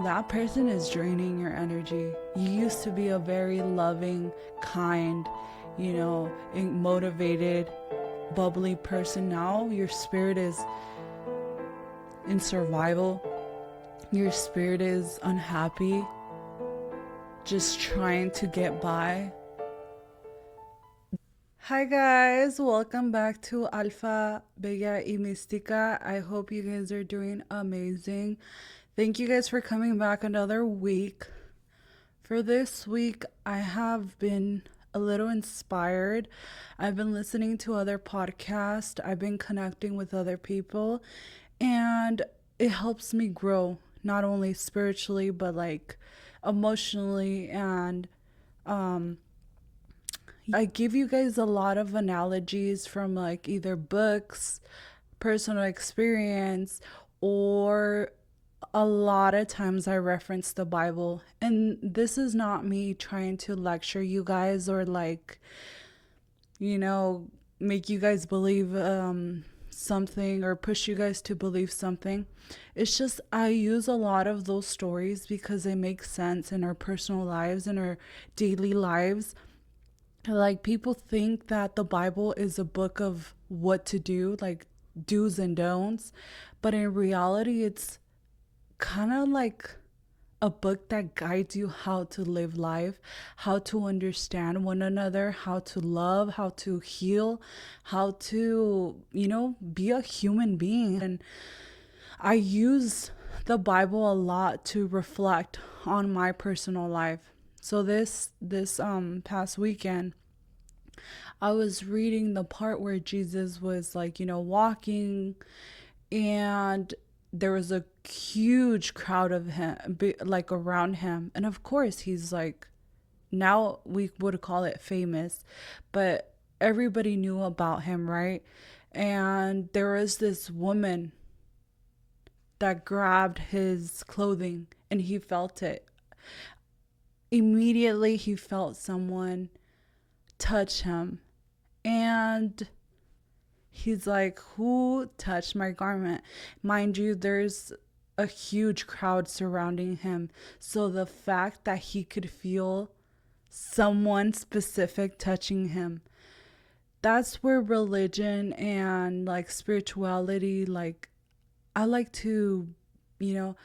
that person is draining your energy. You used to be a very loving, kind, motivated, bubbly person. Now your spirit is in survival. Your spirit is unhappy, just trying to get by. Hi guys, welcome back to Alpha, Bella y Mystica. I hope you guys are doing amazing. Thank you guys for coming back another week. For this week, I have been a little inspired. I've been listening to other podcasts. I've been connecting with other people, and it helps me grow, not only spiritually, but like emotionally. And I give you guys a lot of analogies from like either books, personal experience, or a lot of times I reference the Bible. And this is not me trying to lecture you guys or like, make you guys believe something or push you guys to believe something. It's just I use a lot of those stories because they make sense in our personal lives, in our daily lives. Like, people think that the Bible is a book of what to do, like do's and don'ts, but in reality it's kind of like a book that guides you how to live life, how to understand one another, how to love, how to heal, how to, be a human being. And I use the Bible a lot to reflect on my personal life. So this past weekend, I was reading the part where Jesus was like, walking, and there was a huge crowd of him, like around him. And of course, he's like, now we would call it famous, but everybody knew about him, right? And there was this woman that grabbed his clothing and he felt it. Immediately, he felt someone touch him. And he's like, who touched my garment? Mind you, there's a huge crowd surrounding him. So the fact that he could feel someone specific touching him, that's where religion and like spirituality, like, I like to, you know,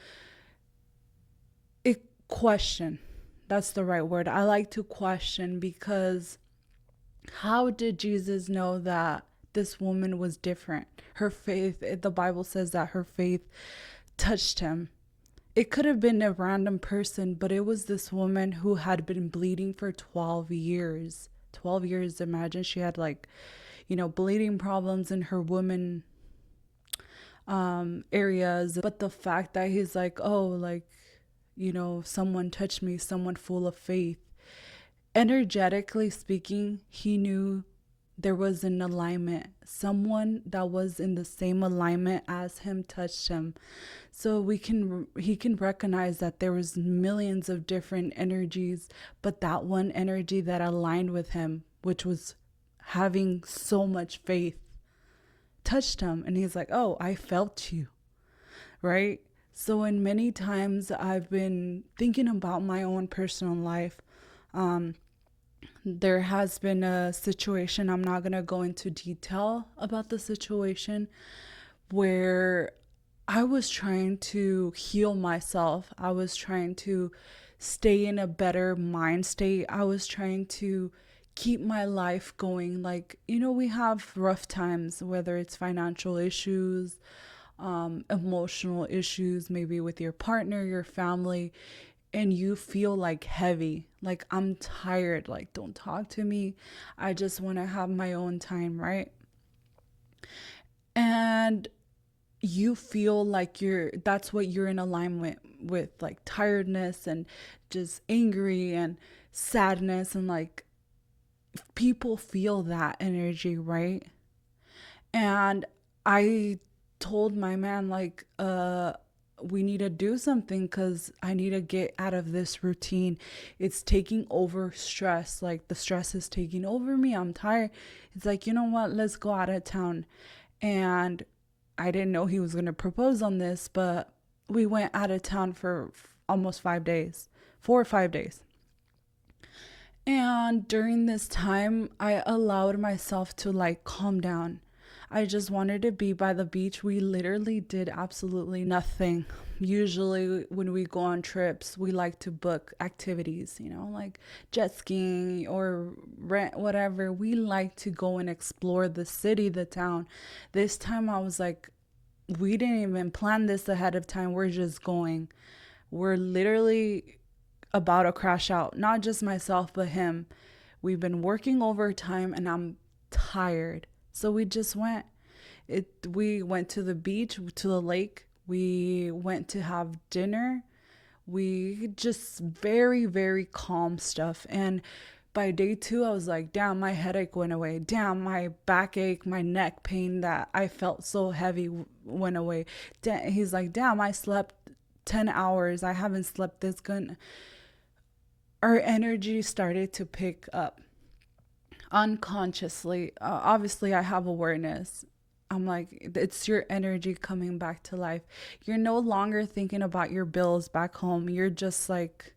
it question. That's the right word. I like to question, because how did Jesus know that this woman was different? Her faith, the Bible says that her faith touched him. It could have been a random person, but it was this woman who had been bleeding for 12 years. 12 years, imagine. She had like, bleeding problems in her woman areas. But the fact that he's like, oh, like, someone touched me, someone full of faith. Energetically speaking, he knew there was an alignment. Someone that was in the same alignment as him touched him. So he can recognize that there was millions of different energies, but that one energy that aligned with him, which was having so much faith, touched him. And he's like, oh, I felt you, right? So in many times I've been thinking about my own personal life. There has been a situation, I'm not going to go into detail about the situation, where I was trying to heal myself. I was trying to stay in a better mind state. I was trying to keep my life going. Like, we have rough times, whether it's financial issues, emotional issues, maybe with your partner, your family, and you feel like heavy, like, I'm tired, like, don't talk to me. I just want to have my own time, right? And you feel like that's what you're in alignment with, like tiredness and just angry and sadness, and like, people feel that energy, right? And I told my man, like, we need to do something, because I need to get out of this routine. It's taking over stress. Like, the stress is taking over me. I'm tired. It's like, you know what? Let's go out of town. And I didn't know he was going to propose on this, but we went out of town for almost 5 days, 4 or 5 days. And during this time, I allowed myself to like calm down. I just wanted to be by the beach. We literally did absolutely nothing. Usually, when we go on trips, we like to book activities, like jet skiing or rent, whatever. We like to go and explore the city, the town. This time, I was like, we didn't even plan this ahead of time. We're just going. We're literally about to crash out. Not just myself, but him. We've been working overtime and I'm tired. So we just went. We went to the beach, to the lake. We went to have dinner. We just very, very calm stuff. And by day 2, I was like, damn, my headache went away. Damn, my backache, my neck pain that I felt so heavy went away. He's like, damn, I slept 10 hours. I haven't slept this good. Our energy started to pick up unconsciously. Obviously, I have awareness. I'm like, it's your energy coming back to life. You're no longer thinking about your bills back home. You're just like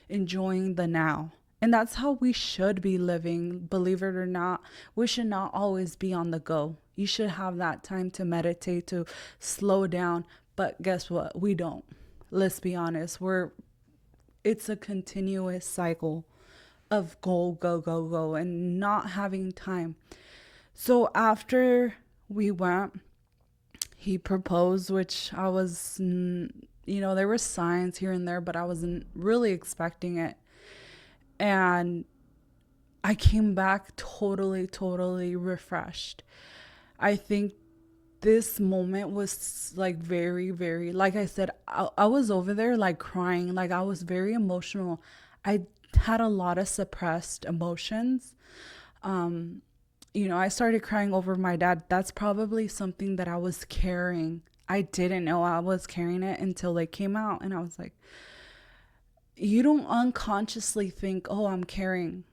enjoying the now. And that's how we should be living, believe it or not. We should not always be on the go. You should have that time to meditate, to slow down. But guess what? We don't. Let's be honest. It's a continuous cycle of go, go, go, go, and not having time. So after we went, he proposed, which I was, there were signs here and there, but I wasn't really expecting it. And I came back totally, totally refreshed. I think this moment was like very, very, like I said, I was over there like crying. Like I was very emotional. I had a lot of suppressed emotions. I started crying over my dad. That's probably something that I was carrying. I didn't know I was carrying it until they came out. And I was like, you don't unconsciously think, oh, I'm carrying,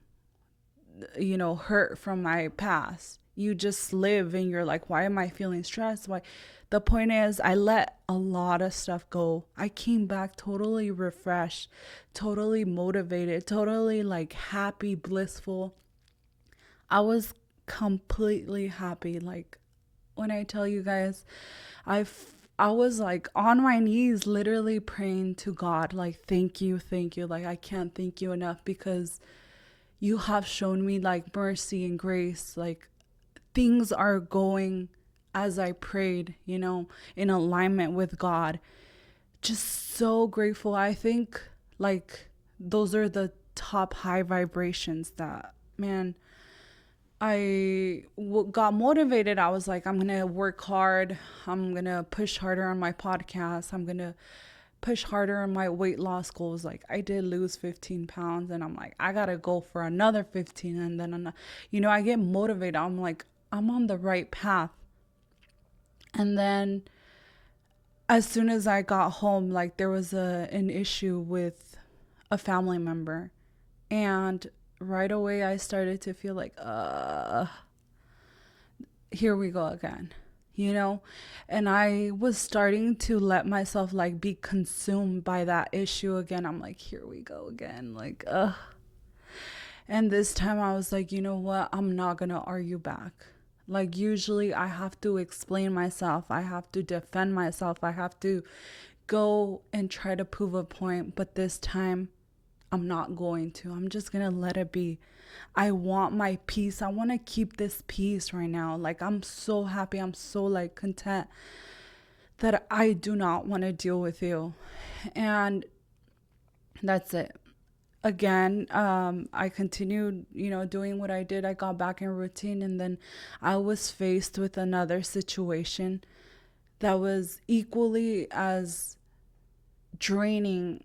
hurt from my past. You just live and you're like, why am I feeling stressed? Why? The point is, I let a lot of stuff go. I came back totally refreshed, totally motivated, totally like happy, blissful. I was completely happy. Like when I tell you guys, I was like on my knees, literally praying to God, like, thank you, thank you. Like, I can't thank you enough because you have shown me like mercy and grace. Like, things are going as I prayed, in alignment with God. Just so grateful. I think like those are the top high vibrations that, man, got motivated. I was like, I'm going to work hard. I'm going to push harder on my podcast. I'm going to push harder on my weight loss goals. Like I did lose 15 pounds and I'm like, I got to go for another 15. And then, I get motivated. I'm like, I'm on the right path. And then as soon as I got home, like there was an issue with a family member. And right away I started to feel like, here we go again, and I was starting to let myself like be consumed by that issue again. I'm like, here we go again, like, and this time I was like, you know what? I'm not going to argue back. Like usually I have to explain myself. I have to defend myself. I have to go and try to prove a point. But this time I'm not going to. I'm just going to let it be. I want my peace. I want to keep this peace right now. Like I'm so happy. I'm so like content that I do not want to deal with you. And that's it. Again, I continued, doing what I did. I got back in routine, and then I was faced with another situation that was equally as draining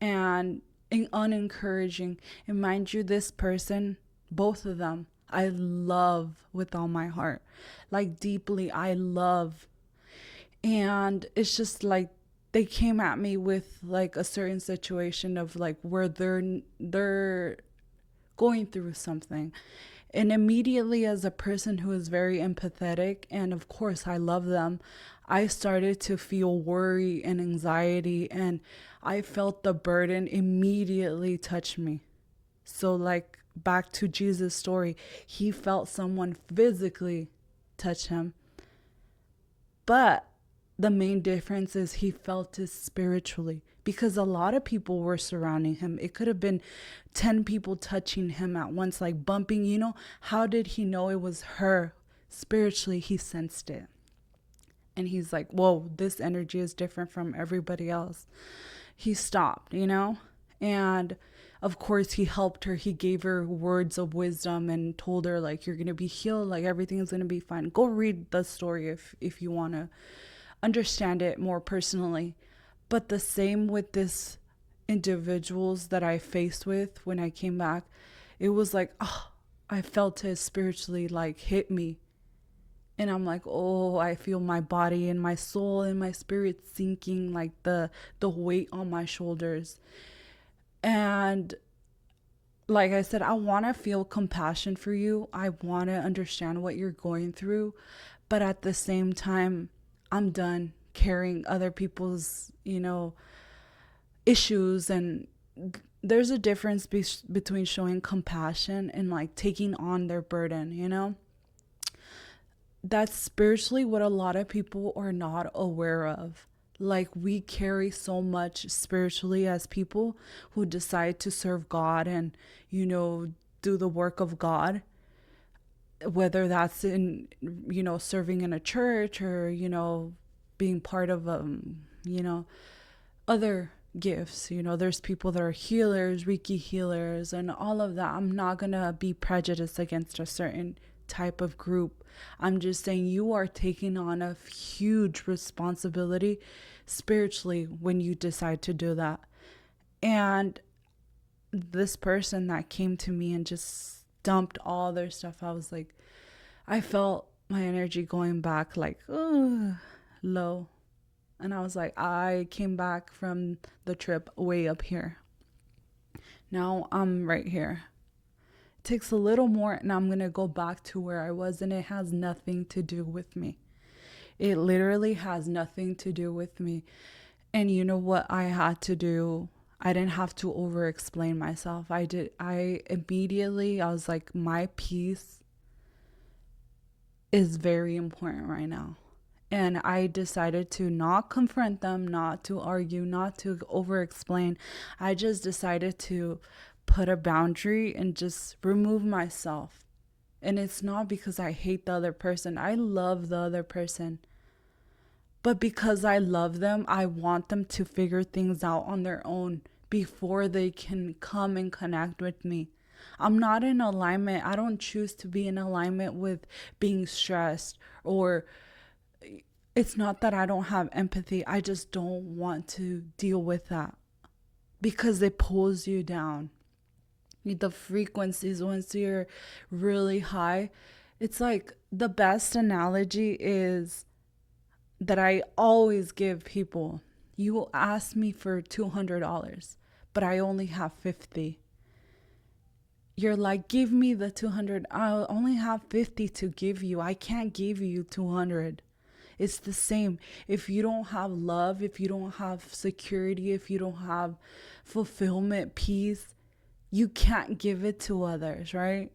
and unencouraging. And mind you, this person, both of them, I love with all my heart. Like deeply, I love. And it's just like they came at me with like a certain situation of like where they're going through something. And immediately, as a person who is very empathetic, and of course I love them, I started to feel worry and anxiety, and I felt the burden immediately touch me. So, like, back to Jesus' story, he felt someone physically touch him. But the main difference is he felt it spiritually because a lot of people were surrounding him. It could have been 10 people touching him at once, like bumping, How did he know it was her? Spiritually, he sensed it. And he's like, whoa, this energy is different from everybody else. He stopped. And of course, he helped her. He gave her words of wisdom and told her, like, you're going to be healed. Like, everything's going to be fine. Go read the story if you want to understand it more personally. But the same with this individuals that I faced with when I came back. It was like, I felt it spiritually, like, hit me. And I'm like, oh, I feel my body and my soul and my spirit sinking, like the weight on my shoulders. And like I said, I want to feel compassion for you. I want to understand what you're going through. But at the same time, I'm done carrying other people's, issues. And there's a difference between showing compassion and like taking on their burden. That's spiritually what a lot of people are not aware of. Like, we carry so much spiritually as people who decide to serve God and, do the work of God, whether that's in, serving in a church or, being part of, other gifts. There's people that are healers, Reiki healers, and all of that. I'm not going to be prejudiced against a certain type of group. I'm just saying you are taking on a huge responsibility spiritually when you decide to do that. And this person that came to me and just dumped all their stuff, I was like, I felt my energy going back like, low. And I was like, I came back from the trip way up here. Now I'm right here. It takes a little more and I'm going to go back to where I was, and it has nothing to do with me. It literally has nothing to do with me. And you know what I had to do? I didn't have to over explain myself. I was like, my peace is very important right now. And I decided to not confront them, not to argue, not to over explain. I just decided to put a boundary and just remove myself. And it's not because I hate the other person. I love the other person. But because I love them, I want them to figure things out on their own before they can come and connect with me. I'm not in alignment. I don't choose to be in alignment with being stressed, or it's not that I don't have empathy. I just don't want to deal with that because it pulls you down. The frequencies, once you're really high, it's like the best analogy is that I always give people. You will ask me for $200, but I only have 50. You're like, give me the 200. I only have 50 to give you. I can't give you 200. It's the same. If you don't have love, if you don't have security, if you don't have fulfillment, peace, you can't give it to others, right?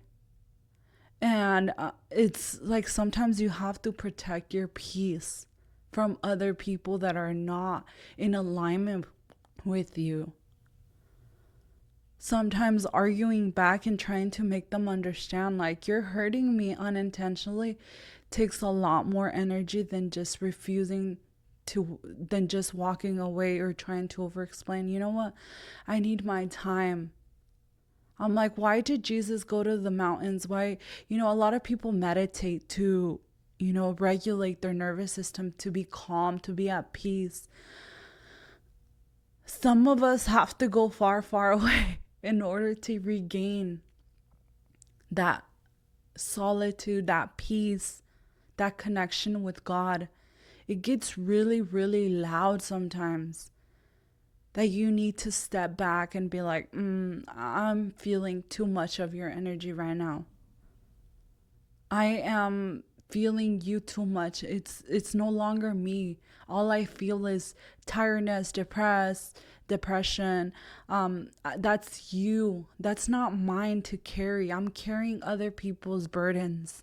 And it's like sometimes you have to protect your peace from other people that are not in alignment with you. Sometimes arguing back and trying to make them understand, like, you're hurting me unintentionally, takes a lot more energy than just than just walking away or trying to over explain. You know what? I need my time. I'm like, why did Jesus go to the mountains? Why, a lot of people meditate to, regulate their nervous system, to be calm, to be at peace. Some of us have to go far, far away in order to regain that solitude, that peace, that connection with God. It gets really, really loud sometimes, that you need to step back and be like, I'm feeling too much of your energy right now. I am feeling you too much. It's no longer me. All I feel is tiredness, depressed, depression. That's you. That's not mine to carry. I'm carrying other people's burdens.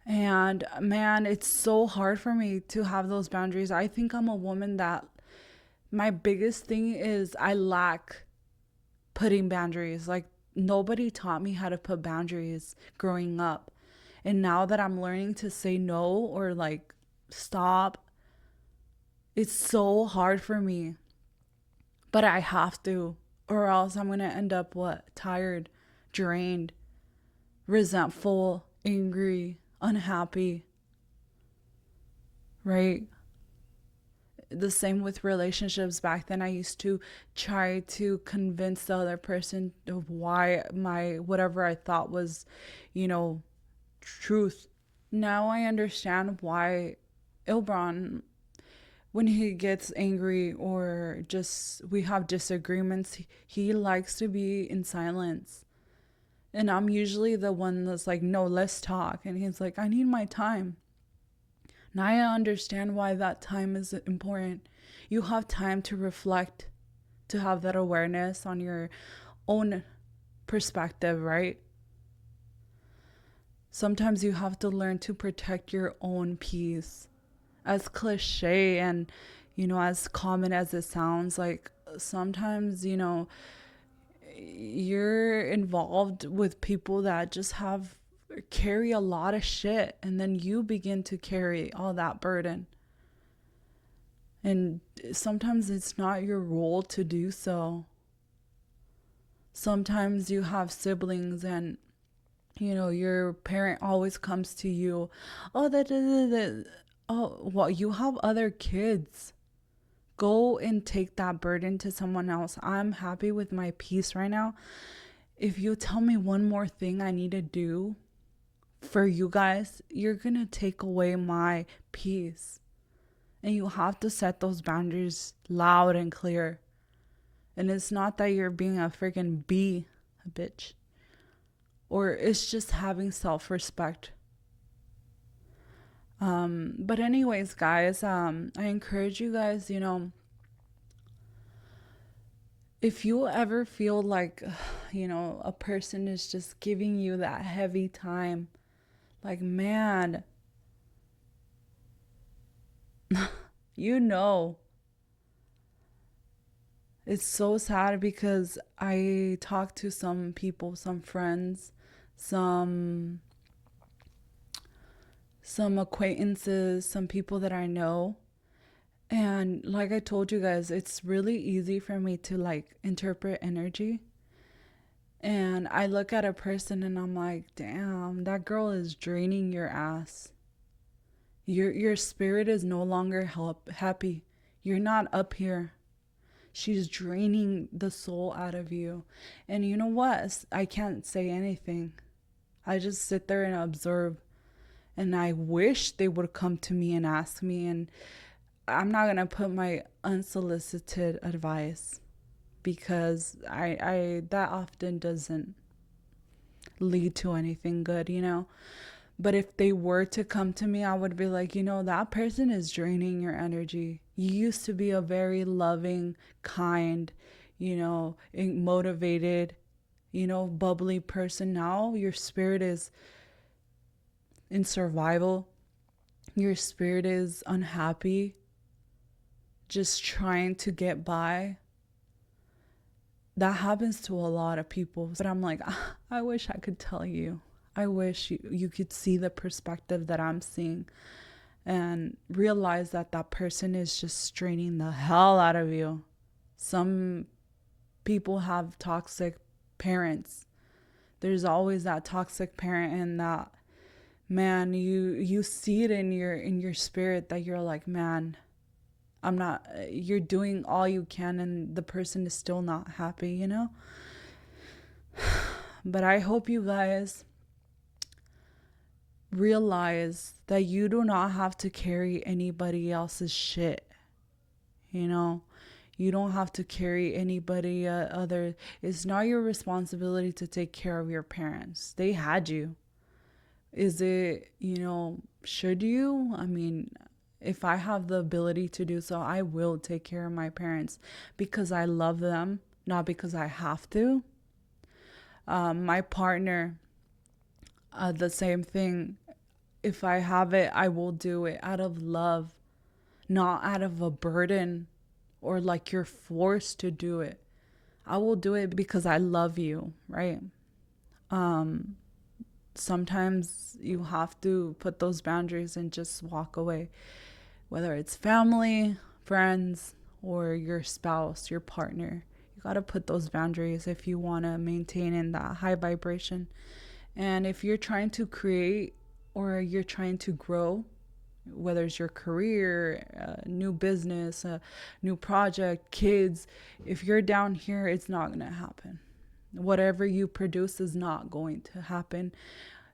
And man, it's so hard for me to have those boundaries. I think I'm a woman that my biggest thing is I lack putting boundaries. Like, nobody taught me how to put boundaries growing up. And now that I'm learning to say no or like stop, it's so hard for me. But I have to, or else I'm going to end up what? Tired, drained, resentful, angry, unhappy, right? The same with relationships. Back then I used to try to convince the other person of why my whatever I thought was, you know, truth. Now I understand why Ilbron, when he gets angry or just we have disagreements, he likes to be in silence. And I'm usually the one that's like, no, let's talk. And he's like, I need my time. Now I understand why that time is important. You have time to reflect, to have that awareness on your own perspective, right? Sometimes you have to learn to protect your own peace. As cliche and, as common as it sounds, like sometimes, you're involved with people that just carry a lot of shit, and then you begin to carry all that burden. And sometimes it's not your role to do so. Sometimes you have siblings and your parent always comes to you, oh, oh, well, you have other kids. Go and take that burden to someone else. I'm happy with my peace right now. If you tell me one more thing I need to do for you guys, you're going to take away my peace. And you have to set those boundaries loud and clear. And it's not that you're being a freaking a bitch. Or it's just having self-respect. But anyways, guys, I encourage you guys, if you ever feel like, a person is just giving you that heavy time, like, man, it's so sad because I talk to some people, some friends, some acquaintances, some people that I know. And like I told you guys, it's really easy for me to like interpret energy. And I look at a person and I'm like, damn, that girl is draining your ass. Your spirit is no longer happy. You're not up here. She's draining the soul out of you. And you know what? I can't say anything. I just sit there and observe. And I wish they would come to me and ask me. And I'm not going to put my unsolicited advice because I that often doesn't lead to anything good, But if they were to come to me, I would be like, that person is draining your energy. You used to be a very loving, kind, motivated, bubbly person. Now your spirit is in survival. Your spirit is unhappy, just trying to get by. That happens to a lot of people. But I'm like, I wish I could tell you. I wish you could see the perspective that I'm seeing and realize that that person is just draining the hell out of you. Some people have toxic parents. There's always that toxic parent, and that, man, you see it in your spirit that you're like, man, you're doing all you can and the person is still not happy, But I hope you guys realize that you do not have to carry anybody else's shit. You don't have to carry anybody other. It's not your responsibility to take care of your parents. They had you. Is it, should you? I mean, If I have the ability to do so, I will take care of my parents because I love them, not because I have to. My partner, the same thing. If I have it, I will do it out of love, not out of a burden or like you're forced to do it. I will do it because I love you, right? Sometimes you have to put those boundaries and just walk away, whether it's family, friends, or your spouse, your partner. You got to put those boundaries if you want to maintain in that high vibration. And if you're trying to create or you're trying to grow, whether it's your career, new business, a new project, kids, if you're down here, it's not going to happen. Whatever you produce is not going to happen.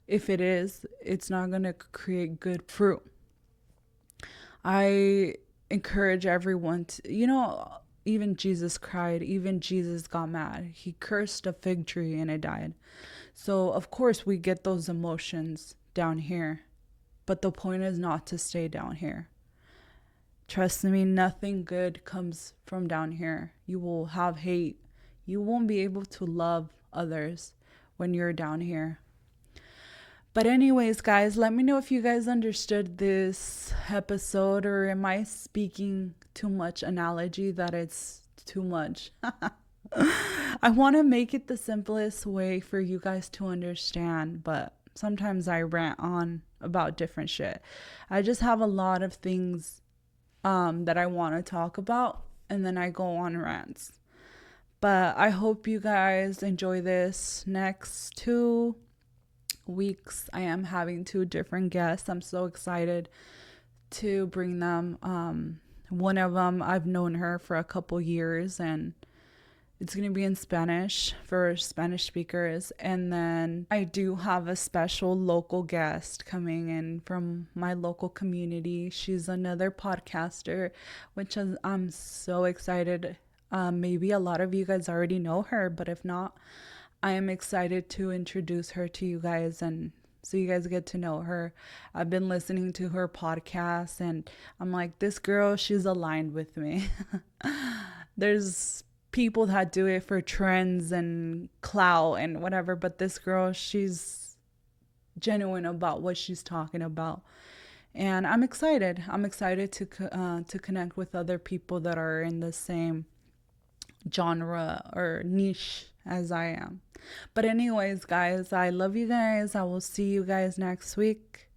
If it is, it's not going to create good fruit. I encourage everyone to, even Jesus cried, even Jesus got mad. He cursed a fig tree and it died. So, of course, we get those emotions down here. But the point is not to stay down here. Trust me, nothing good comes from down here. You will have hate. You won't be able to love others when you're down here. But anyways, guys, let me know if you guys understood this episode, or am I speaking too much analogy that it's too much? I want to make it the simplest way for you guys to understand, but sometimes I rant on about different shit. I just have a lot of things that I want to talk about, and then I go on rants. But I hope you guys enjoy this. Next 2 weeks, I am having 2 different guests. I'm so excited to bring them. One of them, I've known her for a couple years, and it's going to be in Spanish for Spanish speakers. And then I do have a special local guest coming in from my local community. She's another podcaster, which I'm so excited. Maybe a lot of you guys already know her, but if not, I am excited to introduce her to you guys and so you guys get to know her. I've been listening to her podcast and I'm like, this girl, she's aligned with me. There's people that do it for trends and clout and whatever, but this girl, she's genuine about what she's talking about. And I'm excited. I'm excited to connect with other people that are in the same genre or niche as I am. But anyways, guys, I love you guys. I will see you guys next week.